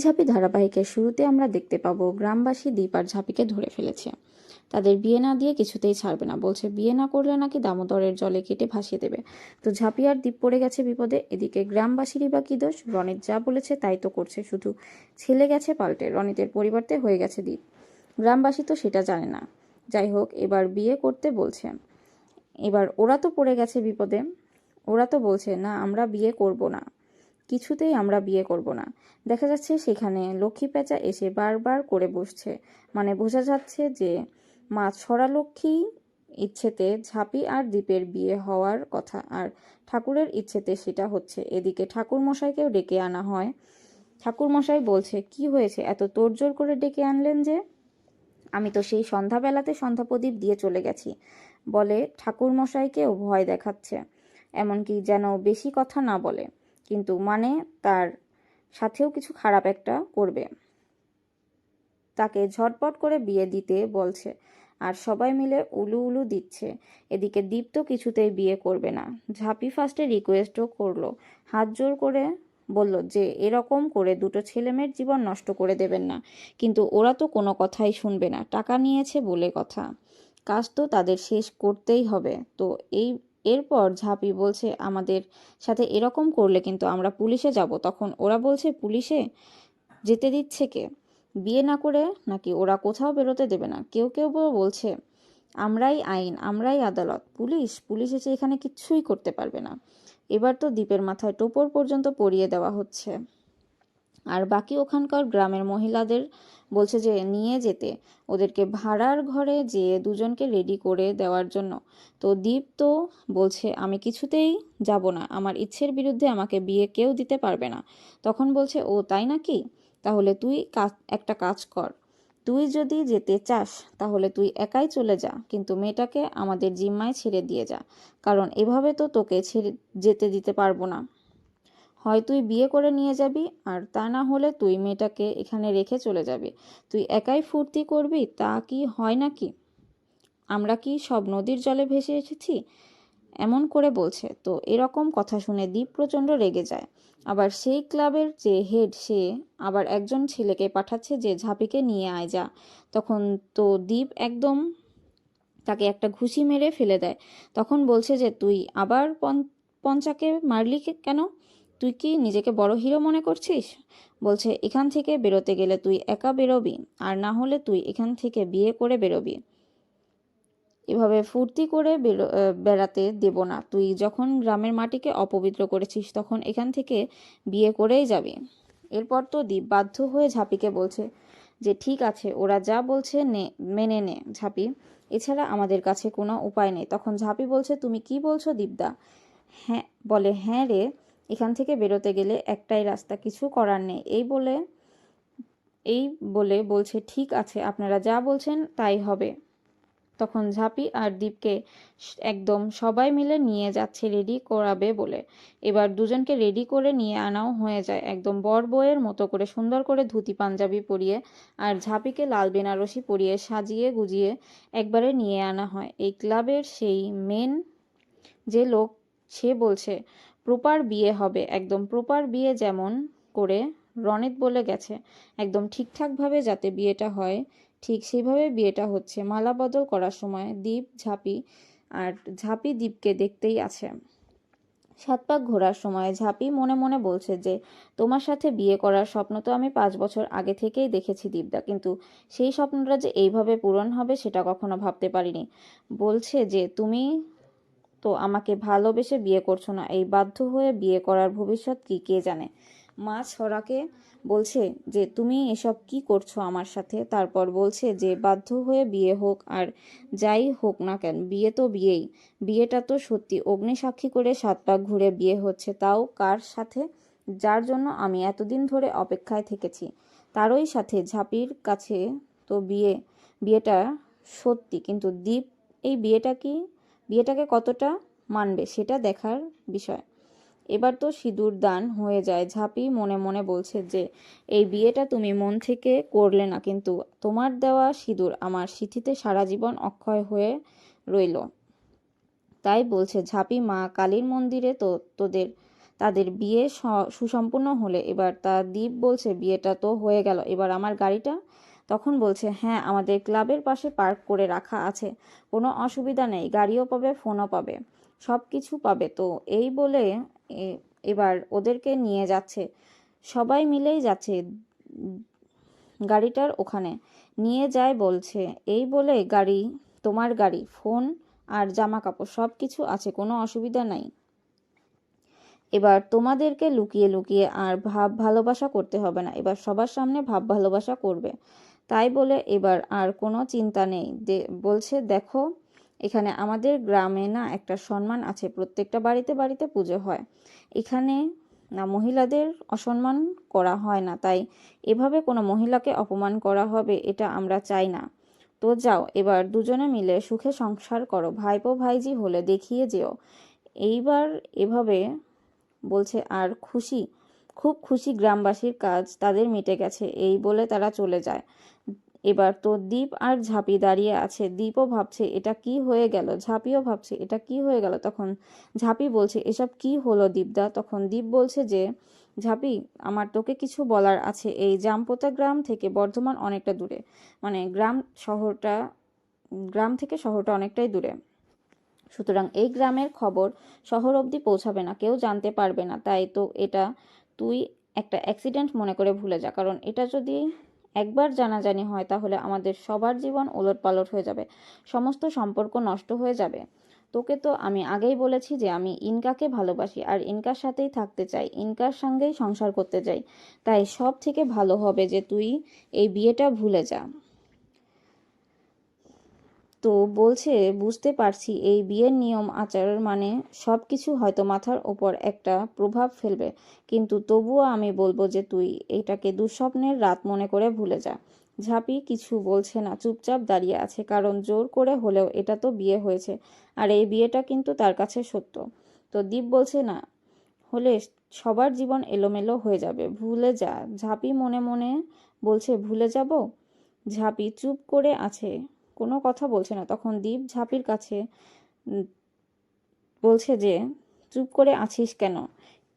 ঝাঁপি ধারাবাহিকের শুরুতে আমরা দেখতে পাবো গ্রামবাসী দীপ আর ঝাঁপিকে ধরে ফেলেছে। তাদের বিয়ে না দিয়ে কিছুতেই ছাড়বে না, বলছে বিয়ে না করলে নাকি দামোদরের জলে কেটে ভাসিয়ে দেবে। তো ঝাঁপি আর দীপ পড়ে গেছে বিপদে। এদিকে গ্রামবাসীরই বা কি দোষ? রনিত যা বলেছে তাই তো করছে, শুধু ছেলে গেছে পাল্টে, রনিতের পরিবর্তে হয়ে গেছে দীপ। গ্রামবাসী তো সেটা জানে না। যাই হোক, এবার বিয়ে করতে বলছে। এবার ওরা তো পড়ে গেছে বিপদে। ওরা তো বলছে না, আমরা বিয়ে করব না, কিছুতেই আমরা বিয়ে করব না। দেখা যাচ্ছে সেখানে লক্ষ্মী পেঁচা এসে বারবার করে বসছে, মানে বোঝা যাচ্ছে যে মা ছড়া লক্ষ্মী ইচ্ছেতে ঝাঁপি আর দীপের বিয়ে হওয়ার কথা, আর ঠাকুরের ইচ্ছেতে সেটা হচ্ছে। এদিকে ঠাকুর মশাইকেও ডেকে আনা হয়। ঠাকুর মশাই বলছে, কি হয়েছে, এত তোড়জোড় করে ডেকে আনলেন যে? আমি তো সেই সন্ধ্যাবেলাতে সন্ধ্যা প্রদীপ দিয়ে চলে গেছি, বলে ঠাকুর মশাইকেও ভয় দেখাচ্ছে, এমনকি যেন বেশি কথা না বলে, কিন্তু মানে তার সাথেও কিছু খারাপ একটা করবে, তাকে ঝটপট করে বিয়ে দিতে বলছে। আর সবাই মিলে উলু উলু দিচ্ছে। এদিকে দীপ তো কিছুতেই বিয়ে করবে না। ঝাঁপি ফার্স্টে রিকোয়েস্টও করলো, হাত জোর করে বলল যে এরকম করে দুটো ছেলেমেয়ের জীবন নষ্ট করে দেবেন না, কিন্তু ওরা তো কোনো কথাই শুনবে না। টাকা নিয়েছে বলে কথা, কাজ তো তাদের শেষ করতেই হবে। তো এরপর ঝাঁপি বলছে, আমাদের সাথে এরকম করলে কিন্তু আমরা পুলিশে যাব। তখন ওরা বলছে, পুলিশে যেতে দিচ্ছে কে? বিয়ে না করে নাকি ওরা কোথাও বেরোতে দেবে না। কেউ কেউ বলছে, আমরাই আইন, আমরাই আদালত, পুলিশ এসে এখানে কিচ্ছুই করতে পারবে না। এবার তো দ্বীপের মাথায় টোপর পর্যন্ত পরিয়ে দেওয়া হচ্ছে। আর বাকি ওখানকার গ্রামের মহিলাদের বলছে যে নিয়ে যেতে, ওদেরকে ভাড়ার ঘরে যেয়ে দুজনকে রেডি করে দেওয়ার জন্য। তো দীপ তো বলছে, আমি কিছুতেই যাব না, আমার ইচ্ছের বিরুদ্ধে আমাকে বিয়ে কেউ দিতে পারবে না। তখন বলছে, ও তাই নাকি? তাহলে তুই একটা কাজ কর, তুই যদি যেতে চাস তাহলে তুই একাই চলে যা, কিন্তু মেয়েটাকে আমাদের জিম্মায় ছেড়ে দিয়ে যা, কারণ এভাবে তো তোকে ছেড়ে যেতে দিতে পারবো না। হয় তুই বিয়ে করে নিয়ে যাবি, আর তা না হলে তুই মেয়েটাকে এখানে রেখে চলে যাবি। তুই একাই ফুর্তি করবি, তা কি হয় নাকি? আমরা কি সব নদীর জলে ভেসে এসেছি? এমন করে বলছে। তো এরকম কথা শুনে দীপ প্রচণ্ড রেগে যায়। আবার সেই ক্লাবের যে হেড, সে আবার একজন ছেলেকে পাঠাচ্ছে যে ঝাঁপিকে নিয়ে আয় যা। তখন তো দীপ একদম তাকে একটা ঘুষি মেরে ফেলে দেয়। তখন বলছে যে তুই আবার পঞ্চাকে মারলি কেন? তুই কি নিজেকে বড় হিরো মনে করছিস? বলছে, এখান থেকে বেরোতে গেলে তুই একা বেরোবি, আর না হলে তুই এখান থেকে বিয়ে করে বেরোবি। এভাবে ফুর্তি করে বেড়াতে দেব না। তুই যখন গ্রামের মাটিকে অপবিত্র করেছিস তখন এখান থেকে বিয়ে করেই যাবি। এরপর তো দীপ বাধ্য হয়ে ঝাঁপিকে বলছে যে ঠিক আছে, ওরা যা বলছে মেনে নে ঝাঁপি, এছাড়া আমাদের কাছে কোনো উপায় নেই। তখন ঝাঁপি বলছে, তুমি কি বলছো দীপদা? হ্যাঁ, বলে হ্যাঁ রে, এখান থেকে বেরোতে গেলে একটাই রাস্তা, কিছু করার নেই। এই বলে বলছে, ঠিক আছে, আপনারা যা বলছেন তাই হবে। তখন ঝাঁপি আর দীপকে একদম সবাই মিলে নিয়ে যাচ্ছে রেডি করাবে বলে। এবার দুজনকে রেডি করে নিয়ে আনাও হয়ে যায়, একদম বর বউয়ের মতো করে সুন্দর করে ধুতি পাঞ্জাবি পরিয়ে, আর ঝাঁপিকে লাল বেনারসি পরিয়ে সাজিয়ে গুজিয়ে একবারে নিয়ে আনা হয়। এই ক্লাবের সেই মেন যে লোক, সে বলছে প্রপার বিয়ে হবে, একদম প্রপার বিয়ে, যেমন করে রনিত বলে গেছে, একদম ঠিকঠাকভাবে যাতে বিয়েটা হয়, ঠিক সেইভাবে বিয়েটা হচ্ছে। মালা বদল করার সময় দীপ ঝাঁপি, আর ঝাঁপি দীপকে দেখতেই আছে। 7 পাক ঘোরার সময় ঝাঁপি মনে মনে বলছে যে তোমার সাথে বিয়ে করার স্বপ্ন তো আমি 5 বছর আগে থেকেই দেখেছি দীপদা, কিন্তু সেই স্বপ্নটা যে এইভাবে পূরণ হবে সেটা কখনো ভাবতে পারিনি। বলছে যে তুমি তো আমাকে ভালোবেসে বিয়ে করছো না, এই বাধ্য হয়ে বিয়ে করার ভবিষ্যৎ কি কে জানে। মা ছড়াকে বলছে যে তুমি এসব কি করছো আমার সাথে। তারপর বলছে যে বাধ্য হয়ে বিয়ে হোক, আর যাই হোক না কেন, বিয়ে তো বিয়েই। বিয়েটা তো সত্যি অগ্নি সাক্ষী করে 7 পাক ঘুরে বিয়ে হচ্ছে, তাও কার সাথে? যার জন্য আমি এতদিন ধরে অপেক্ষায় থেকেছি, তারই সাথে। ঝাঁপির কাছে তো বিয়েটা সত্যি, কিন্তু দীপ এই বিয়েটাকে কতটা মানবে সেটা দেখার বিষয়। এবার তো সিঁদুর দান হয়ে যায়। ঝাঁপি মনে মনে বলছে যে এই বিয়েটা তুমি মন থেকে করলে না, কিন্তু তোমার দেওয়া সিঁদুর আমার স্মৃতিতে সারা জীবন অক্ষয় হয়ে রইল। তাই বলছে ঝাঁপি, মা কালীর মন্দিরে তো তোদের তাদের বিয়ে সুসম্পূর্ণ হলে এবার তা দীপ বলছে বিয়েটা তো হয়ে গেল, এবার আমার গাড়িটা? তখন বলছে হ্যাঁ, আমাদের ক্লাবের পাশে পার্ক করে রাখা আছে, কোনো অসুবিধা নেই, গাড়িও পাবে, ফোনও পাবে, সব কিছু পাবে। তো এই বলে এবার ওদেরকে নিয়ে যাচ্ছে, সবাই মিলেই যাচ্ছে গাড়িটার ওখানে নিয়ে যায়। বলছে এই বলে গাড়ি, তোমার গাড়ি, ফোন আর জামা কাপড় সব কিছু আছে, কোনো অসুবিধা নাই। এবার তোমাদেরকে লুকিয়ে লুকিয়ে আর ভাব ভালোবাসা করতে হবে না, এবার সবার সামনে ভাব ভালোবাসা করবে। তাই বলে এবার আর কোনো চিন্তা নেই। বলছে দেখো, এখানে আমাদের গ্রামে না একটা সম্মান আছে, প্রত্যেকটা বাড়িতে বাড়িতে পুজো হয়, এখানে না মহিলাদের অসম্মান করা হয় না, তাই এভাবে কোনো মহিলাকে অপমান করা হবে এটা আমরা চাই না। তো যাও, এবার দুজনে মিলে সুখে সংসার করো, ভাইপো ভাইজি হলে দেখিয়ে যেও। এইবার এভাবে বলছে আর খুশি, খুব খুশি, গ্রামবাসীর কাজ তাদের মিটে গেছে, এই বলে তারা চলে যায়। এবার তো দীপ আর ঝাঁপি দাঁড়িয়ে আছে, দীপও ভাবছে এটা কি হয়ে গেল, ঝাঁপিও ভাবছে এটা কি হয়ে গেল। তখন ঝাঁপি বলছে এসব কি হলো দীপদা? তখন দীপ বলছে যে ঝাঁপি, আমার তোকে কিছু বলার আছে, এই জামপোতা গ্রাম থেকে বর্ধমান অনেকটা দূরে, মানে গ্রাম থেকে শহরটা অনেকটাই দূরে, সুতরাং এই গ্রামের খবর শহর অবধি পৌঁছাবে না, কেউ জানতে পারবে না, তাই তো এটা তুই একটা অ্যাক্সিডেন্ট মনে করে ভুলে যা, কারণ এটা যদি একবার জানাজানি হয় তাহলে আমাদের সবার জীবন ওলটপালট হয়ে যাবে, সমস্ত সম্পর্ক নষ্ট হয়ে যাবে। তোকে তো আমি আগেই বলেছি যে আমি ইনকাকে ভালোবাসি আর ইনকার সাথেই থাকতে চাই, ইনকার সঙ্গেই সংসার করতে চাই, তাই সব থেকে ভালো হবে যে তুই এই বিয়েটা ভুলে যা। তো বলছে বুঝতে পারছি এই বিয়ের নিয়ম আচার মানে সব কিছু হয়তো মাথার ওপর একটা প্রভাব ফেলবে, কিন্তু তবুও আমি বলবো যে তুই এটাকে দুঃস্বপ্নের রাত মনে করে ভুলে যা। ঝাঁপি কিছু বলছে না, চুপচাপ দাঁড়িয়ে আছে, কারণ জোর করে হলেও এটা তো বিয়ে হয়েছে, আর এই বিয়েটা কিন্তু তার কাছে সত্য। তো দীপ বলছে না হলে সবার জীবন এলোমেলো হয়ে যাবে, ভুলে যা। ঝাঁপি মনে মনে বলছে ভুলে যাব। ঝাঁপি চুপ করে আছে, কোনো কথা বলছে না। তখন দীপ ঝাঁপির কাছে বলছে যে চুপ করে আছিস কেন,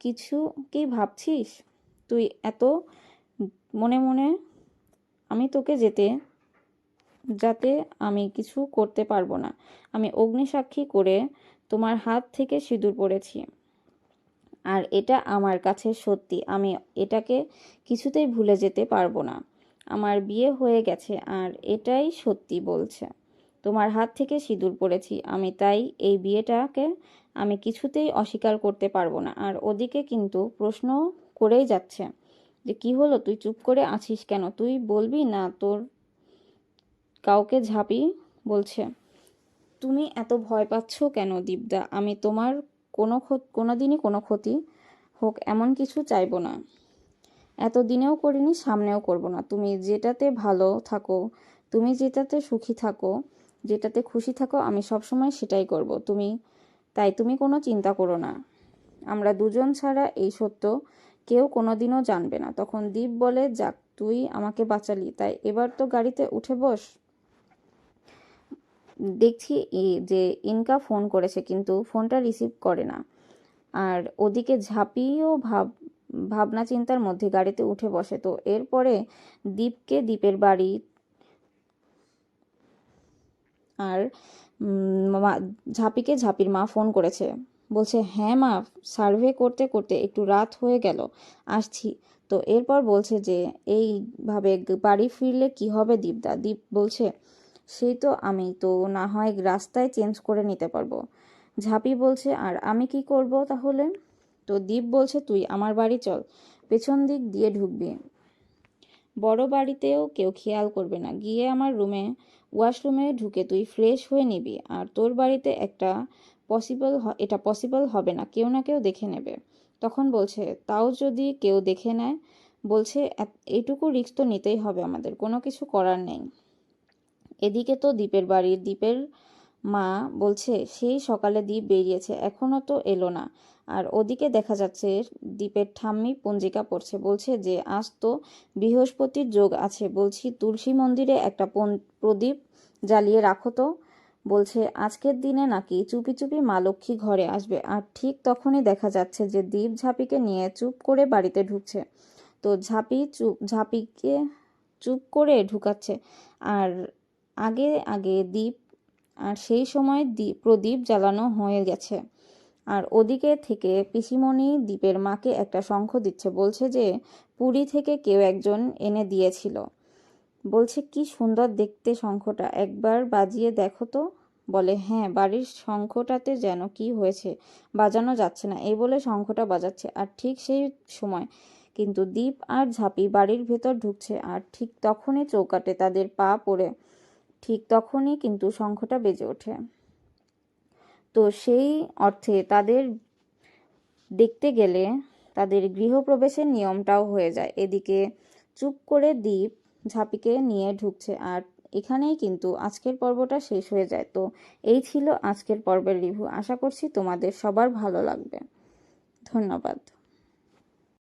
কিছু কি ভাবছিস? তুই এত মনে মনে, আমি তোকে যাতে আমি কিছু করতে পারবো না, আমি অগ্নিসাক্ষী করে তোমার হাত থেকে সিঁদুর পড়েছি, আর এটা আমার কাছে সত্যি, আমি এটাকে কিছুতেই ভুলে যেতে পারবো না। আমার বিয়ে হয়ে গেছে আর এটাই সত্যি, বলছে তোমার হাত থেকে সিঁদুর পড়েছি আমি, তাই এই বিয়েটাকে আমি কিছুতেই অস্বীকার করতে পারবো না। আর ওদিকে কিন্তু প্রশ্ন করেই যাচ্ছে যে কি হলো, তুই চুপ করে আছিস কেন, তুই বলবি না তোর কাউকে? ঝাঁপি বলছে তুমি এত ভয় পাচ্ছ কেন দীপদা, আমি তোমার কোনোদিনই কোনো ক্ষতি হোক এমন কিছু চাইবো না, এতদিনেও করিনি, সামনেও করব না। তুমি যেটাতে ভালো থাকো, তুমি যেটাতে সুখী থাকো, যেটাতে খুশি থাকো, আমি সবসময় সেটাই করব। তাই তুমি কোনো চিন্তা করো না, আমরা দুজন ছাড়া এই সত্য কেউ কোনোদিনও জানবে না। তখন দীপ বলে যাক, তুই আমাকে বাঁচালি, তাই এবার তো গাড়িতে উঠে বস। দেখছি যে ইনকা ফোন করেছে কিন্তু ফোনটা রিসিভ করে না, আর ওদিকে ঝাঁপিও ভাবনা চিন্তার মধ্যে গাড়িতে উঠে বসে। তো এরপরে দীপকে দীপের বাড়ি আর ঝাঁপিকে ঝাঁপির মা ফোন করেছে, বলছে হ্যাঁ মা, সার্ভে করতে করতে একটু রাত হয়ে গেল, আসছি। তো এরপর বলছে যে এইভাবে বাড়ি ফিরলে কি হবে দীপদা? দীপ বলছে সেই তো আমি তো না হয় রাস্তায় চেঞ্জ করে নিতে পারবো। ঝাঁপি বলছে আর আমি কি করব তাহলে? তো দীপ বলছে তুই আমার বাড়ি চল, পেছন দিক দিয়ে ঢুকবি, বড় বাড়িতেও কেউ খেয়াল করবে না, গিয়ে আমার ওয়াশরুমে ঢুকে তুই ফ্রেশ হয়ে নিবি, আর তোর বাড়িতে এটা পসিবল হবে না, কেউ না কেউ দেখে নেবে। তখন বলছে তাও যদি কেউ দেখে নেয়? বলছে এইটুকু রিস্ক তো নিতেই হবে আমাদের, কোনো কিছু করার নেই। এদিকে তো দীপের মা বলছে সেই সকালে দীপ বেরিয়েছে, এখনো তো এলো না। আর ওদিকে দেখা যাচ্ছে দীপের ঠাম্মি পঞ্জিকা পড়ছে, বলছে যে আজ তো বৃহস্পতির যোগ আছে, বলছি তুলসী মন্দিরে একটা প্রদীপ জ্বালিয়ে রাখো তো। বলছে আজকের দিনে নাকি চুপি চুপি মা লক্ষ্মী ঘরে আসবে। আর ঠিক তখনই দেখা যাচ্ছে যে দীপ ঝাঁপিকে নিয়ে চুপ করে বাড়িতে ঢুকছে। তো ঝাঁপিকে চুপ করে ঢুকাচ্ছে। আর আগে আগে দীপ, আর সেই সময় প্রদীপ জ্বালানো হয়ে গেছে। আর ওদিকে থেকে পিসিমণি দীপের মাকে একটা শঙ্খ দিচ্ছে, বলছে যে পুরী থেকে কেউ একজন এনে দিয়েছিল। বলছে কি সুন্দর দেখতে শঙ্খটা, একবার বাজিয়ে দেখো তো। বলে হ্যাঁ, বাড়ির শঙ্খটাতে যেন কি হয়েছে, বাজানো যাচ্ছে না। এই বলে শঙ্খটা বাজাচ্ছে। আর ঠিক সেই সময় কিন্তু দীপ আর ঝাঁপি বাড়ির ভেতর ঢুকছে। আর ঠিক তখনই চৌকাটে তাদের পা পড়ে, ঠিক তখনই কিন্তু শঙ্খটা বেজে ওঠে। তো সেই অর্থে তাদের দেখতে গেলে তাদের গৃহপ্রবেশের নিয়মটাও হয়ে যায়। এদিকে চুপ করে দীপ ঝাঁপিকে নিয়ে ঢুকছে। আর এখানেই কিন্তু আজকের পর্বটা শেষ হয়ে যায়। তো এই ছিল আজকের পর্বের রিভিউ। আশা করছি তোমাদের সবার ভালো লাগবে। ধন্যবাদ।